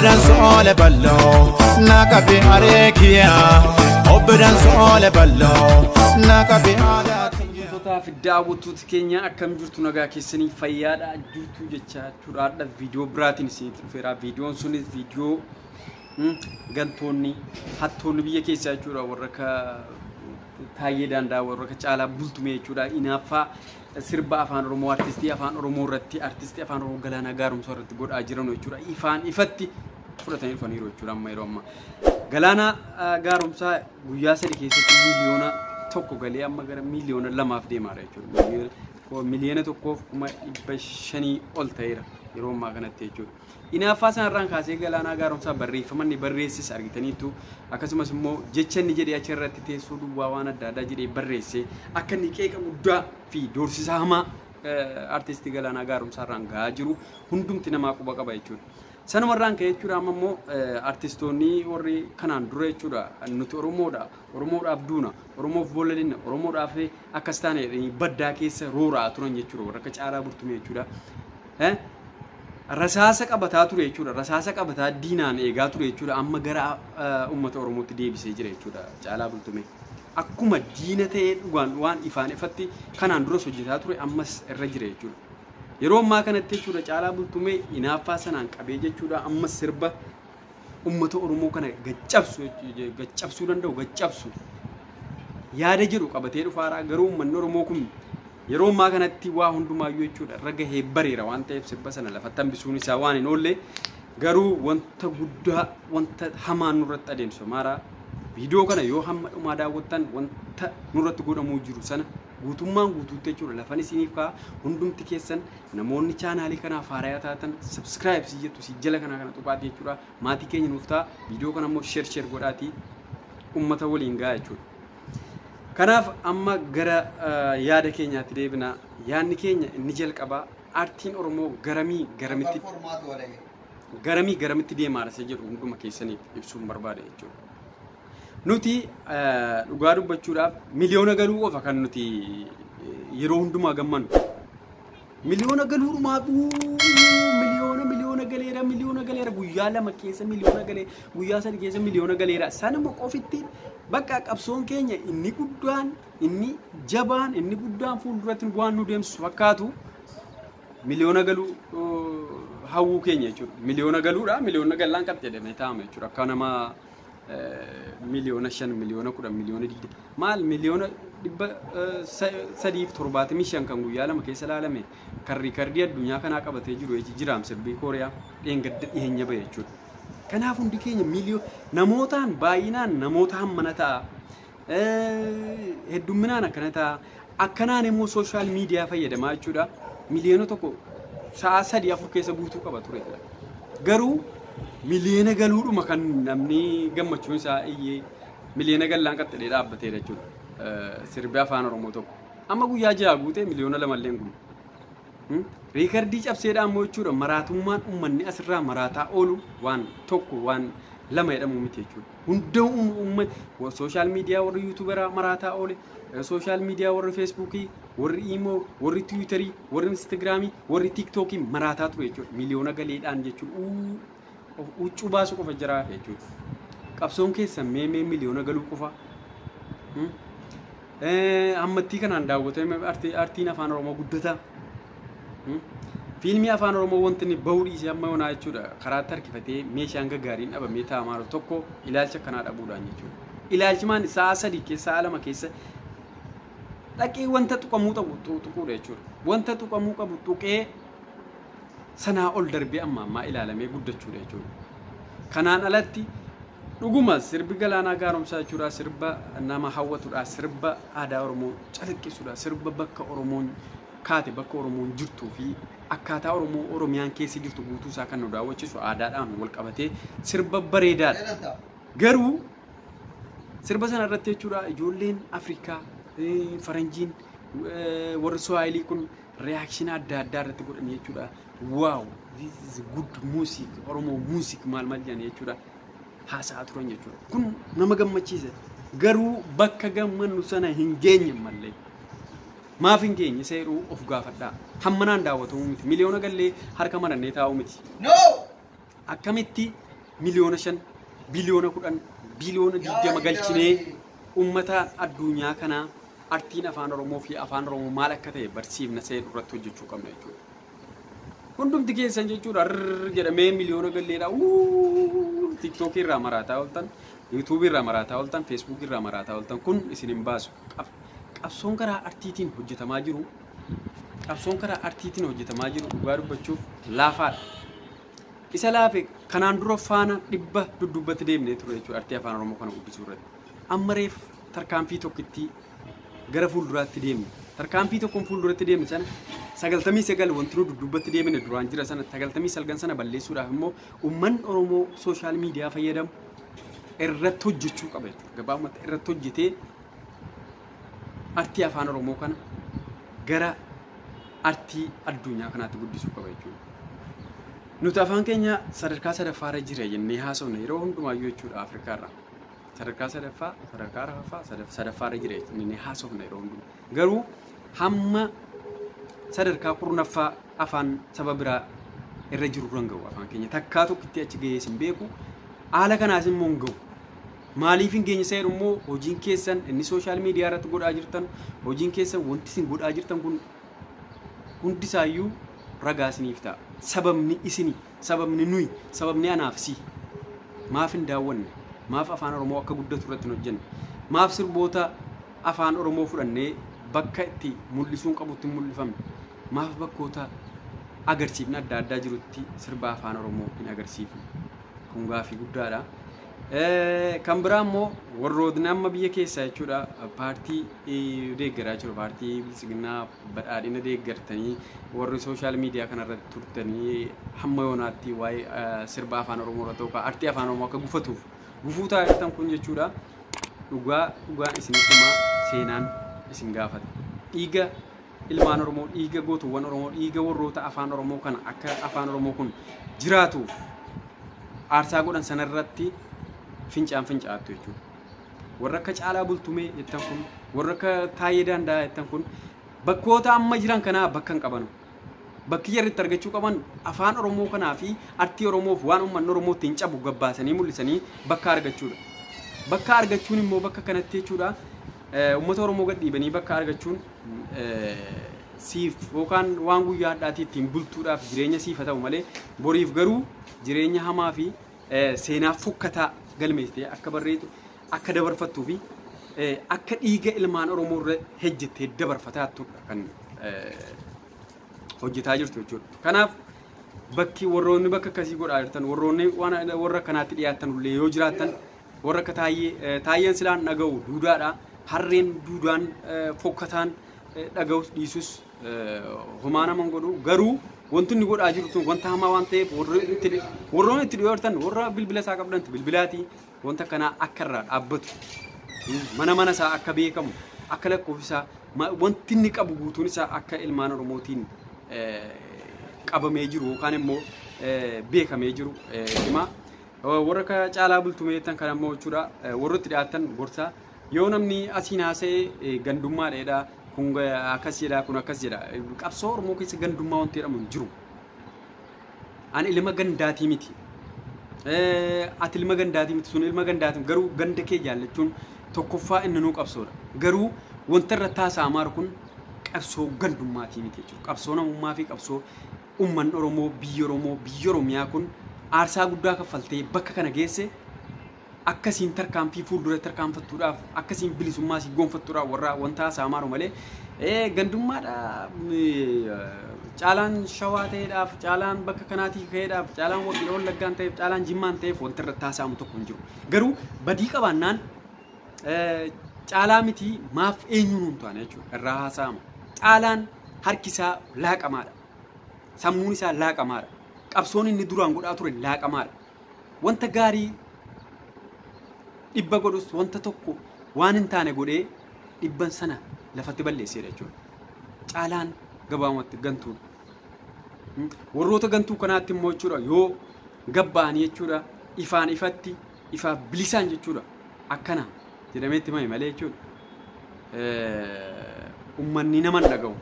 Obbedan soole ballo nakabe arekia Obbedan soole ballo nakabe ala Tota fi daawwattoota keenya akkam jirtu nagaa keessanii fayyaadha jirtu jecha turaadha viidiyoo biraatiin isinitti dhufeera viidiyoon sunis viidiyoo gantoonni hattoonni biyya keessaa jechuudha warra ka Taayyee Danda'a warra ka Caalaa Bultumee jechuudha inaaffaa sirba afaan Oromoo artistii afaan Oromoo irratti artistii afaan Oromoo Galaanaa Gaaromsaa irratti godhaa jiran jechuudha ifaan ifatti fudhatanii dhufaniiru jechuudha amma yeroo amma Galaanaa Gaaromsaa guyyaa sadii keessatti miliyoona tokko galee amma gara miliyoona lamaaf deemaa jechuudha miliyoona tokkoof kuma 500 ol ta'eera yeroo ammaa kanatti jechuudha inaaffaa sanarraan kaasee Galaanaa Gaaromsaa barreeffamanni barreessis argitaniitu akkasumas immoo jecha inni jedhee achi irratti teessoo duwwaa waan adda addaa jedhee barreessee akka inni qeeqa guddaa fi doorsisaa hamaa artistii Galaanaa Gaaromsaa irraan gahaa jiru hundumti namaa quba qaba jechuudha. Sanumarraan ka'ee jechuudha amma immoo artistoonni warri kanaan dura jechuudha nuti Oromoodhaaf duuna Oromoof boollina Oromoodhaaf akkas taane baddaa keessa rooraa turan jechuudha warra akka Caalaa Bultumee jechuudha. Rasaasa qabataa ture jechuudha rasaasa qabataa diinaan eegaa ture jechuudha amma gara uummata Oromootti deebisee jira jechuudha Caalaa Bultumee akkuma diina ta'ee dhugaan waan ifaan ifatti kanaan dura hojjetaa ture ammas irra jira jechuudha yeroo ammaa kanatti jechuudha Caalaa Bultumee inaaffaa sanaan qabee jechuudha ammas sirba uummata Oromoo kana gaccabsuu danda'u gaccabsu yaada jedhu qabatee dhufaara garuu uummanni Oromoo kun yeroo ammaa kanatti waa hundumaayyuu jechuudha raga heebbareera waan ta'eef sirba sana lafatti hambisuun isaa waan hin oolle garuu wanta guddaa wanta hamaan nurratti adeemsisu maara viidiyoo kana yoo hamma dhumaa daawwattan wanta nurratti godhamuu jiru sana guutummaan guutuutti jechuudha lafan isiniif kaa hundumti keessan namoonni chaanaalii kanaaf haarayaa taatan subscribe si jettu si jala kana tuqaati jechuudha maatii keenya nuuf ta'a viidiyoo kana immoo share godhaatii ummata waliin gaa jechuudha. Kanaaf amma gara yaada keenyaatti deebina yaadni keenya inni jalqabaa aartiin Oromoo garamitti deemaa isa jedhu hunduma keessaniif ibsuun barbaada jechuudha. Nuti dhugaa dubbachuudhaaf miliyoona galuu qofa kan nuti yeroo hundumaa gammannu miliyoona galuudhumaa miliyoona galeera guyyaa lama keessa miliyoona galee guyyaa sadii keessa miliyoona galeera sanuma qofitti bakka qabsoon keenya inni guddaan inni jabaan inni guddaan fuulduratti waan nu deemsu fakkaatu miliyoona galuu hawwuu keenya jechuudha miliyoona galuudha miliyoona gallaan qabxee jedhamee taa'ama jechuudha akka nama miliyoona 5 miliyoona 10 miliyoona 20 maal miliyoona 375 kan guyyaa lama keessa laalame kan riikardii addunyaa kanaa qabatee jiru jiraam sirbii Kooriyaa dheengadda dhiyeenya bahe jechuudha. Kanaaf hundi keenya namootaan baay'inaan namoota hammana ta'a heddumminaan akkana ta'a akkanaan immoo sooshaal miidiyaa fayyadamaa jechuudha miliyoona tokko sa'a 3-4 keessa guutuu qaba ture garuu miliyoona galuudhuma kan namni gammachuun isaa iyyee miliyoona gallaan qaxxalee dhaabbatee jechuudha sirbi afaan Oromoo tokko amma guyyaa 6 guutee miliyoona 2 illee guutu riikardii cabseedhaan immoo jechuudha maraatummaan uummanni asirraa maraataa oolu waan tokko waan lama jedhamu miti jechuudha hunda uummanni sooshaal miidiyaa warri yuutuuberaa maraataa oole sooshaal miidiyaa warri feesbuukii warri iimoo warri tiwiitarii warri instaagiraamii warri tiiktookii maraataa ture jechuudha miliyoona galeedhaan jechuudha uccuu baasu qofa jira jechuudha qabsoon keessa meemee miliyoona galuu qofa ammattii kanaan daawwatame aartiin afaan Oromoo guddata fiilmii afaan Oromoo wanti inni bahuu dhiisee amma yoonaa jechuudha karaatti harkifatee meeshaan gaggaariin dhabamee taa'amaa tokko ilaalcha kanaa dhabuudhaan jechuudha ilaalchimaan sa'a 3 keessa sa'a 2 keessa dhaqee wanta tuqamuu qabu tuquudha jechuudha wanta tuqamuu qabu tuqee sanaa ol darbee amma ilaalamee guddachuudha jechuudha. Kanaan alatti dhuguma sirbi Galaanaa Gaaromsaa jechuudha sirba nama hawwatudha sirba aadaa Oromoo calaqqisuudha sirba bakka Oromoon kaate bakka Oromoon jirtuu fi akkaataa Oromiyaan keessa jirtu guutuu isaa kan nu daawwachiisu aadaadhaan wal qabatee sirba bareedaadha. Garuu sirba sana irratti jechuudha ijoolleen Afrikaa Faranjiin warri Swahilii kun reaction adda addaa irratti godhan jechuudha. Wow, this is good music. Oromo music maal jedhan jechuudha. Haasaa turan jechuudha. Kun nama gammachiisa. Garuu bakka gammannu sana hin geenye mallee. Maaf hin geenye seeruu of gaafadhaa. Hammanaan daawwatamu miti. Miliyoona gallee harka marannee taa'u miti. No! Akkamitti miliyoona 5 biliyoona 10 biliyoona 20 galchinee ummata addunyaa kana artiin afaan oromoo fi afaan oromoo maal akka ta'e barsiifna see irratti hojjechuu qabna jechuudha. Hundumti keessan jechuudha jedhamee miliyoona galleedha. TikTok irraa maraataa ooltan, YouTube irraa maraataa ooltan, Facebook irraa maraataa ooltan kun isin hin baasu. Qabsoon karaa artiitiin hojjetamaa jiru. Qabsoon karaa artiitiin hojjetamaa jiru dhugaa dubbachuuf laafaadha. Isa laafe kanaan dura faana dhibba duddubbatti deemnee ture jechuudha artii afaan oromoo kana guddisuu irratti. Amma reef tarkaanfii tokkitti gara fuulduraatti deemne. Tarkaanfii tokkoon fuulduratti deemne sana 99 wanti nu duddubbatti deemne duraan jira sana 99 sana balleessuudhaaf immoo uummanni oromoo sooshaal miidiyaa fayyadamu irratti hojjechuu qaba jechuudha. Gabaabumatti irratti hojjetee artii afaan oromoo kana gara artii addunyaa kanaatti guddisuu qaba jechuudha. Nuti afaan keenya sadarkaa sadaffaarra jira jennee haasofna yeroo hundumaayyuu jechuudha Afrikaarraa. Sadarkaa sadaffaa, sadarkaa arfaffaa, sadaffaarra jira jennee haasofna yeroo hundumaa. Garuu hamma sadarkaa kurnaffaa afaan saba biraa irra jiru irra gahu afaan keenya takkaa tokkitti achi gahee hin beeku. Haala kanaas immoo hin gahu. Maaliif hin geenye isa jedhu immoo hojiin keessan inni sooshaal miidiyaa irratti godhaa jirtan, hojiin keessan wanti isin godhaa jirtan kun hundisaayyuu ragaa isiniif ta'a. Sababni isini, sababni nuyi, sababni anaaf si. Maaf hin daawwanne, maaf afaan oromoo akka guddatu irratti hin hojjenne, maaf sirboota afaan oromoo fudhannee bakka itti mul'isuun qabutti hin mul'ifamne, maaf bakkoota agarsiifni adda addaa jirutti sirba afaan oromoo hin agarsiifne. Kun gaaffii guddaadha. Kan biraa immoo warrootni amma biyya keessaa jechuudha paartii deeggaraa jiru paartii bilisiginnaa badhaadhina deeggartanii warri sooshaal miidiyaa kanarratti turtanii hamma yoonaatti waa'ee sirba afaan oromoo irratti yookaan artii afaan oromoo akka gufuu taasisan kun jechuudha dhugaan isinittuma seenaan isin gaafata. Dhiiga ilmaan oromoo, dhiiga gootuwwan oromoo, dhiiga warroota afaan oromoo kana akka afaan oromoo kun jiraatuuf aarsaa godhan sanarratti fincaan fincaattu jechuudha. Warra akka Caalaa Bultumee jettan kun, warra akka Taayee Danda'a jettan kun bakkoota amma jiran kanaa bakka hin qabanu. Bakki jarritti argachuu qaban afaan oromoo kanaa fi artii oromoof waan uummanni oromootti hin cabu gabbaasanii mul'isanii bakka argachuudha. Bakka argachuun immoo bakka kanatti jechuudha uummata oromoo gad dhiibanii bakka argachuun siif yookaan waan guyyaa hadhaatii ittiin bultuudhaaf jireenya siifa ta'u malee boriif garuu jireenya hamaa fi seenaa fokkataa galmeessitee akka barreetu akka dabarfattuu fi akka dhiiga ilmaan oromoo irra hejjettee dabarfataa turte kan hojjetaa jirtu jechuudha. Kanaaf bakki warroonni bakka akkasii godhaa jirtan warroonni warra kanaatti dhiyaatan illee yoo jiraatan warra akka Taayyeen silaan dhaga'u duudaadha. Harreen duudaan fokkataan dhaga'us dhiisus homaa naman godhu garuu wanti inni godhaa jiru sun wanta hamaa waan ta'eef warroonni itti dhiyoortan warra bilbila isaa qabdanti bilbilaati wanta kanaa akka irraa dhaabbatu mana isaa akka beekamu akka lakkoofsa wanti inni qabu guutuun isaa akka ilmaan oromootiin qabamee jiru yookaan immoo beekamee jiru hima warra akka Caalaa Bultumee tan kan ammoo jechuudha warra itti dhiyaatan gorsaa yoo namni asiin haasa'ee gandummaa dheedhaa kun akkas jedha kun akkas jedha qabsoo oromoo keessa gandummaa wanti jedhamu hin jiru. Ani ilma gandaatii miti. Ati ilma gandaatii miti sun ilma gandaatii garuu ganda kee jaallachuun tokkoffaa inni nuu qabsoodha. Garuu wanta irratti haasa'amaa kun qabsoo gandummaatii miti jechuudha. Qabsoo namummaa fi qabsoo uummanni oromoo biyya oromiyaa kun aarsaa guddaa kaffaltee bakka kana geesse akkasiin tarkaanfii fuuldura tarkaanfattuudhaaf akkasiin bilisummaa si gonfattuudhaaf warra wanta haasa'amaa malee gandummaadha Caalaan Shawaa ta'eedhaaf Caalaan bakka kanaatii ka'eedhaaf Caalaan Wallaggaan ta'eef Caalaan Jimmaan ta'eef wanta irratti haasa'amu tokko hin jiru. Garuu badii qabaannaan Caalaa miti maaf eenyuun hin taane jechuudha irraa haasa'ama. Caalaan harki isaa laaqamaadha. Sammuun isaa laaqamaadha. Qabsoon inni duraan godhaa ture laaqamaadha. Wanta gaarii dhibba godhus wanta tokko waan hin taane godhee dhibban sana lafatti balleesseedha jechuudha. Caalaan gabaamatti gantuudha. Warroota gantuu kanaatti immoo jechuudha yoo gabba'anii jechuudha ifaan ifatti ifaaf bilisaan jechuudha akkana jedhameetti himame malee jechuudha. Uummanni nama hin dhaga'u.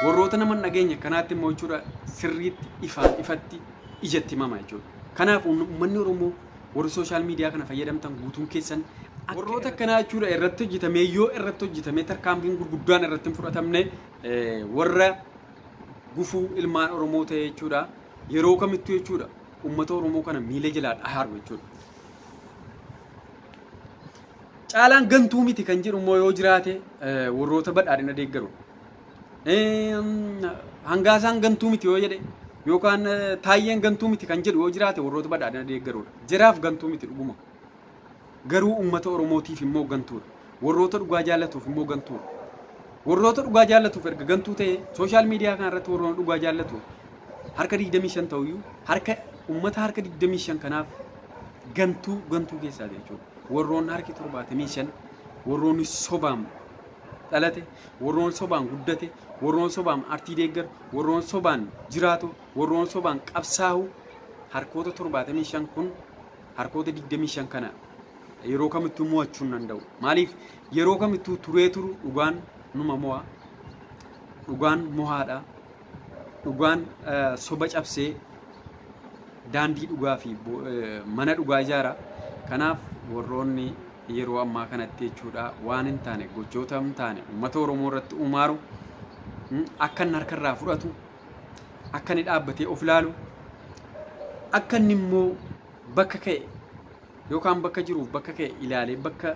Warroota nama hin dhageenye kanaatti immoo jechuudha sirriitti ifaan ifatti ijatti himamaa jechuudha. Kanaaf uummanni Oromoo warri sooshaal miidiyaa kana fayyadamtan guutuun keessan warroota akkanaa jechuudha irratti hojjetamee yoo irratti hojjetamee tarkaanfiin gurguddaan irratti hin fudhatamne warra gufuu ilmaan Oromoo ta'e jechuudha yeroo kamittuu jechuudha uummata Oromoo kana miila jalaa dhahaaru jechuudha. Caalaan gantuu miti kan jedhu immoo yoo jiraate warroota badhaadhina deeggaru. Hangaasaan gantuu miti yoo jedhe yookaan taayyeen gantuu miti kan jedhu yoo jiraate warroota badhaadhina deeggarudha. Jiraaf gantuu miti dhuguma. Garuu uummata Oromootiif immoo gantuudha. Warroota dhugaa jaallatuuf immoo gantuudha. Warroota dhugaa jaallatuuf erga gantuu ta'e sooshaal miidiyaa kana irratti warroota dhugaa jaallatu harka 25 ta'uyyuu harka uummata harka 25 kanaaf gantuu keessaati jechuudha. Warroon harki 75 warroon sobaan dhalate warroon sobaan guddate warroon sobaan artii deeggaru warroon sobaan jiraatu warroon sobaan qabsaa'u harkoota 75 kun harkoota 25 kana yeroo kamittuu mo'achuu hin danda'u. Maaliif yeroo kamittuu turee turu dhugaan numa mo'a. Dhugaan mohaadha. Dhugaan soba cabsee daandii dhugaa fi mana dhugaa ijaara. Kanaaf warroonni yeroo ammaa kanatti jechuudha waan hin taane gochoota hin taane uummata Oromoo irratti umaaru akka inni harkarraa fudhatu akka inni dhaabbatee of ilaalu akka inni immoo bakka ka'e yookaan bakka jiruuf bakka ka'e ilaalee bakka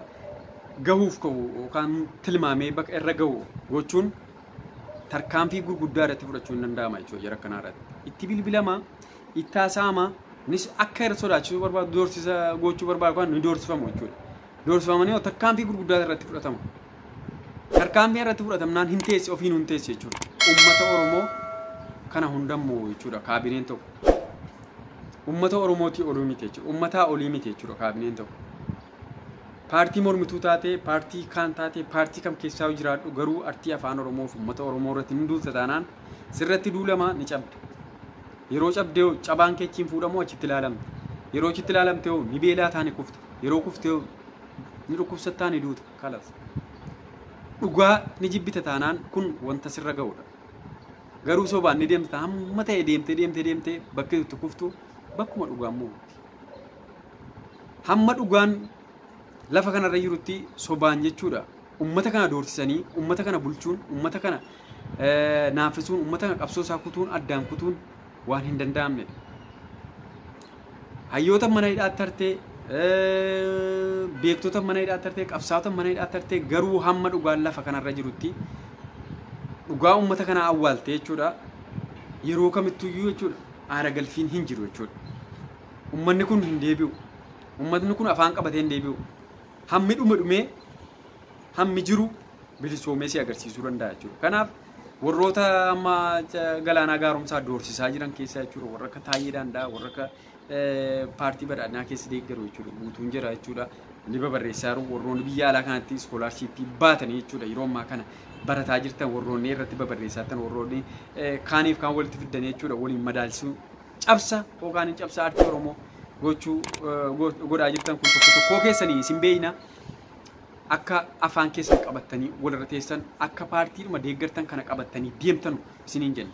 gahuuf ka'u yookaan tilmaamee bakka irra gahu gochuun tarkaanfii gurguddaa irratti fudhachuu hin danda'ama jechuudha jara kanaa irratti. Itti bilbilama itti haasa'ama nis akka irra sodaachisuu barbaadu doorsisa gochuu barbaadu kan ni doorsifamu jechuudha. Doorsifamanii tarkaanfii gurguddaa irratti fudhatama. Tarkaanfii irratti fudhatamnaan hin teessi ofiin hin teessi jechuudha. Uummata Oromoo kana hundammoo jechuudha kaabineen tokko. Uummata Oromootii olii miti jechuudha. Uummataa olii miti jechuudha kaabineen tokko. Paartii mormituu taatee, paartii kaan taatee, paartii kam keessaa jiraadhu garuu artii afaan Oromoo fi uummata Oromoo irratti hin duulta taanaan sirratti duulama ni cabde. Yeroo cabdee cabaan keechiin fuudhamoo achitti ilaalamte. Yeroo achitti ilaalamte ni beelaa taane kufte. Yeroo kufte ni dhukkubsattaa ni duuta kalas. Dhugaa ni jibbita taanaan kun wanta sirra ga'udha. Garuu sobaan ni deemta hamma ta'e deemtee bakka itti kuftu bakkuma dhugaan mu'uuti. Hamma dhugaan lafa kanarra jirutti sobaan jechuudha. Uummata kana doorsisanii, uummata kana bulchuun, uummata kana naafisuun, uummata kana qabsoo isaa kutuun, addaan kutuun waan hin danda'amnedha. Hayyoota mana hidhaatti tartee, beektota mana hidhaatti tartee, qabsaa'ota mana hidhaatti tartee garuu hamma dhugaan lafa kanarra jirutti dhugaa uummata kana awwaalte jechuudha. Yeroo kamittuyyuu jechuudha aara galfiin hin jiru jechuudha. Uummanni kun hin deebi'u. Uummatni kun afaan qabatee hin deebi'u. Hammi dhumee hammi jiru bilisoomee si agarsiisuu danda'a jechuudha. Kanaaf warroota amma galaanaa gaaromsaa doorsisaa jiran keessaa jechuudha warra akka Taayyee Danda'a warra akka paartii badhaadhinaa keessa deeggaru jechuudha guutuun jira jechuudha. Ni babarreessaa jiru warroonni biyya alaa kanatti iskoolaarshiippii baatanii jechuudha yeroo ammaa kana barataa jirtan warroonni irratti babarreessaa jirtan warroonni kaaniif kaan walitti fidanii jechuudha waliin madaalsuu cabsa yookaan cabsa aartii Oromoo gochuu godhaa jirtan kun tokko keessanii isin beeyna akka afaan keessan qabattanii walirra teessan akka paartiidhuma deeggartan kana qabattanii deemtanu isiniin jenna.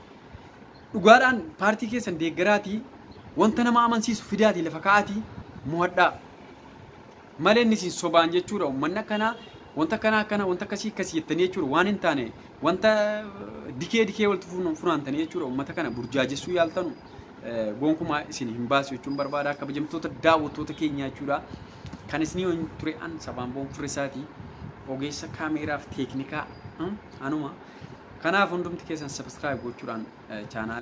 Dhugaadhaan paartii keessan deeggaraatii wanta nama amansiisu fidaatii lafa kaa'aatii mo'adhaa. Malee inni isin sobaan jechuudha uummanni akkanaa wanta kana wanta akkasii jettanii jechuudha waan hin taane wanta dikee walitti funaantanii jechuudha uummata kana burjaajessuu yaaltanu gonkumaa isin hin baasu jechuun barbaada akka kabajamtoota daawwattoota keenyaa jechuudha. Kan isin ture an sabaan boon furisaati ogeessa kaameeraa fi teeknikaa anuma. Kanaaf hundumti keessan subscribe gochuudhaan chaanaal